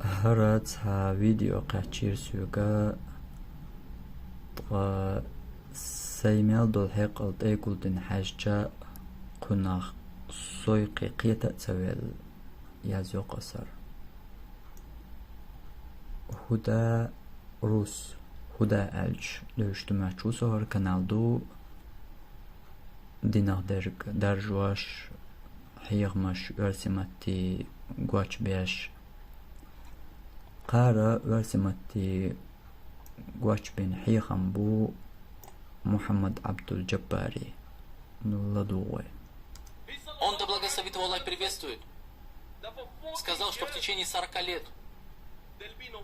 هرات ها فيديو قاعد سوغا سيميل دول حيق الدي قلتن حاجة قناخ سويقي قيتا تسويل يازو قصر هدا روس هدا ألج دوشتما چو سهر كانال دو دينار درجواش حيغمش ورسمتي قواش بيش قارة ورسمتي قواش بين حيغم بو محمد عبد الجباري Ладугой. Он да благословит его Аллах приветствует. Сказал, что в течение 40 лет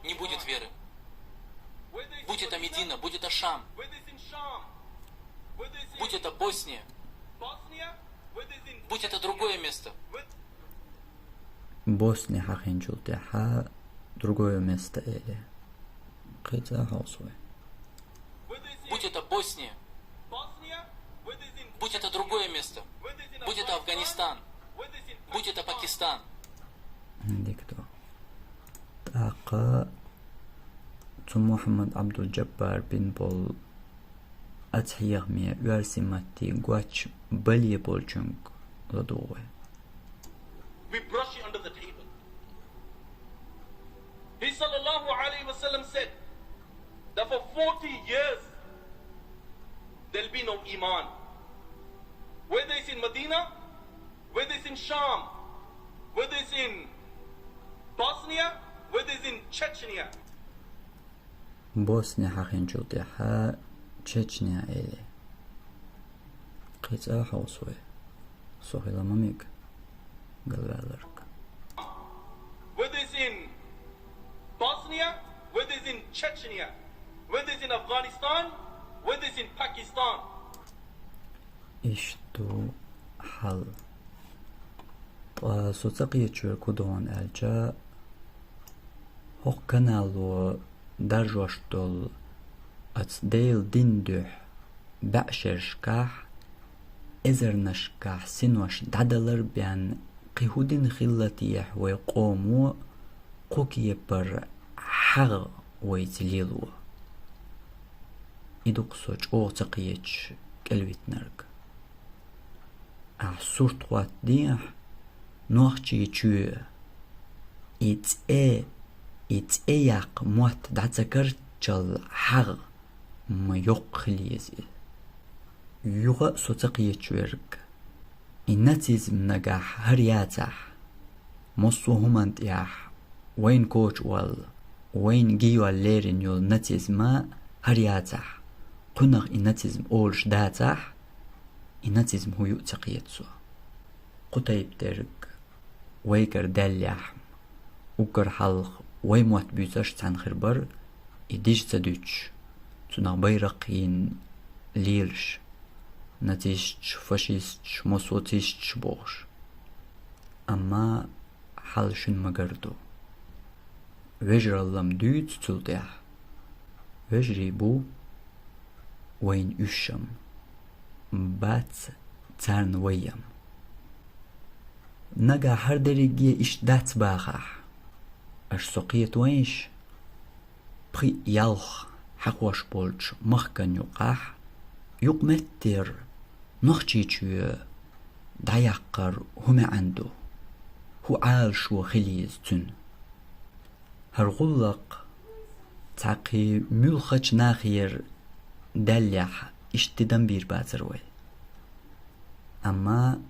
не будет веры. Будь это Медина, будь это Шам, будь это Босния, будь это другое место. Босния хахинчултеха другое место или кыца хаусой. Будь это Босния, будь это другое место, будь это Афганистан, будь это Пакистан. Дикто. Так, محمد عبد الجبار بن بول أتحيغ مي ورسمتي قواتش بلي بولچنگ لدوغي. We brush it under the table. He sallallahu alayhi wa sallam said that for 40 years there'll be no iman. Whether it's in Medina, whether it's in Sham, whether it's in Bosnia, whether it's in Chechnya. بوسنيا حقينجوتيها تشيتشنيا إلي قيتها حوصوي صوحي لما ميك قلالرك. Whether it's in Bosnia, whether it's in Chechnya, whether it's in Afghanistan, whether it's in Pakistan. إشتو حل سوتساقية چوركو دوان ألجا هوق كنالو درجوش دول أتديل ديندوح بأشرشكاح إزرنشكاح سنوش دادلر بيان قيهودين خلتيح ويقومو قوكي بر حغ ويتليلو إدوك سوچ أوغتقيج كالويتنرك سورت قوات ديح نوخشي چو إت إياق موت دعتكر جل حغ ما يقليز يغا سوتقية شويرك إنتيز منجاح هرياتح مصو همانت ياح وين كوش وال وين جيو الليرين يول نتيز ما هرياتح قنق إنتيز أولش داتح إنتيز هو يؤتقية سو قطيب ترك ويكر داليح وكر حلق ويموت بيزاش تنخربر إديش تدوش تنا بيرقين ليلش نتيش فاشيش مصوتيش بوش أما حالشن مقردو وجر اللهم دوت تلتح وجري بو وين أشم بات تارن ويم نجا هر دريجي إش دات باخح أش سقيت وينش بخي يالخ حقوش بولش مخكن يقاح يقمتر نخشيشو دايقر هما عنده هو عالش وخليز تن هرغلق تاقي ملخج ناخير داليح اشتدن بير بازروي أما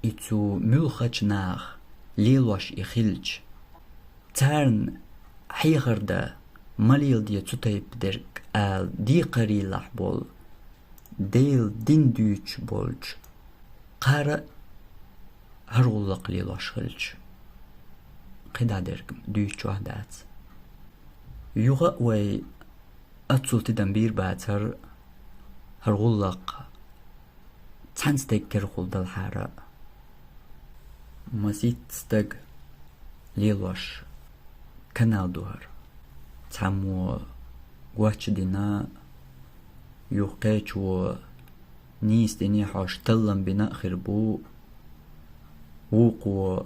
إتو ملخج ناخ ليلوش إخلج تارن حيغردا ماليل دي تطيب درك دي قريلح بول ديل دين دوش بولج قارا هرولق ليلوش خلج قدا درك دوش وحدات يوغا وي أتصل تدنبير باتر هرولق تانستيك كرخول دالحارة مسيت ستق ليلوش كانال دوهر تامو واتش دينا يوقيش و نيس ديني حوش تلم بنا خربو ووقو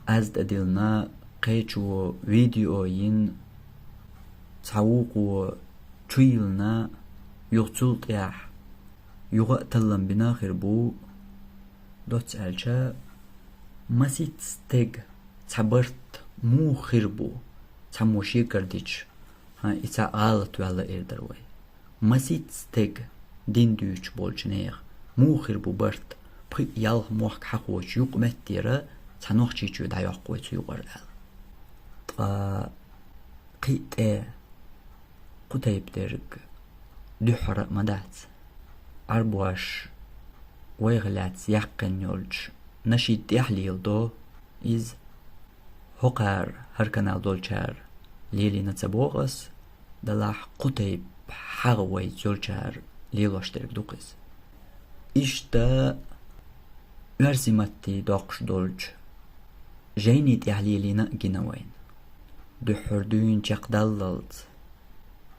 أزد أدلنا قيتشو فيديو ين تعوقو تشيلنا يغتلط ياح يغتلن بناخر بو دوت ألشا مسيت ستيج تعبرت مو خربو تعموشي كرديش ها إتا غلط ولا إردروي مسيت ستيج دين دوش بولشنير مو خربو برت بخي يال موحك حقوش يوق متيرا تنوح تشيشو دا يقوي تيوغر ال قيت قتيب درق دحر مدات عربواش ويغلات يقن يولج نشيد يحليل دو إز هقار هركنال دولشار ليلي نتبوغس دلاح قتيب حغوي زولشار ليلوش درق دوقز إشتا يرزمتي دوقش دولج جيني يحليلي نقنا وين دحر دون جاقداللت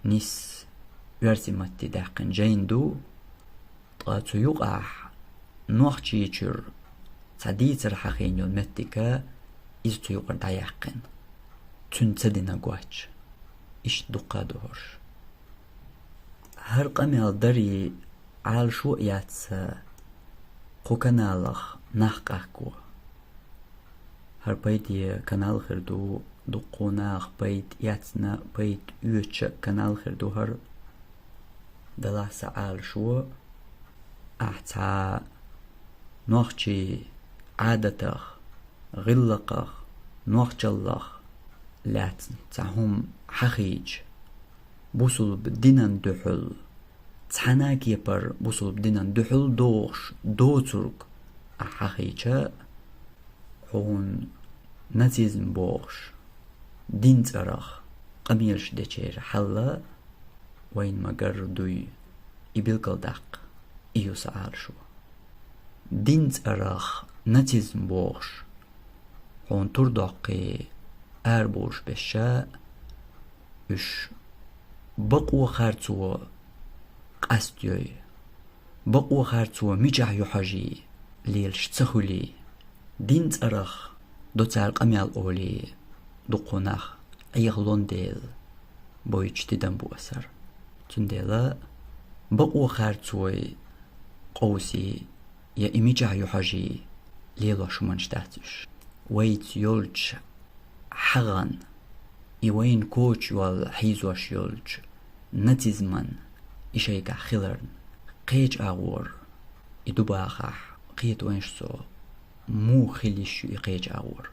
نيس يرزمتي داقن جين دو طاتو يقاح نوخ تشيشر تديتر حقين يلمتك إزتو يقر دايقن تنتدنا قواتش إش دقا دهرش هر قميل داري على شو ياتس قو كنالخ نحقاكو هر بيدي كنال خردو دقو ناخ بيد ياتسنا بيد يوتش كنال خردو هر دلاس على شو أحتا نوخشي عادتخ غلقخ نوخجلخ لاتن تاهم حخيج بوصل بدينان دحل تحناك يبر بوصل بدينان دحل دوغش دو ترك حخيجة هون نتيزن بوغش دين ترخ قميلش دچير حلا وين مقر دوي إبلقل داق إيو سعال شو دين ترخ نتيزن بوغش هون تردقي أربوش بشا إش بقوة خارتو قاستيوي بقوة خارتو ميجح يحاجي ليلش تسخولي دين ترخ دو تال قميال أولي دقوناخ أيغلون ديل بويش تدن بو أسر تنديلا بقوة خارتوي قوسي يا إميجح يحاجي ليلو شمانش داتش ويت يولج حغن يوين كوش والحيزوش يولج نتزمن إشيكا خلرن قيج أغور إدوباخح قيت وينشسو مو خليشو إقيج أغور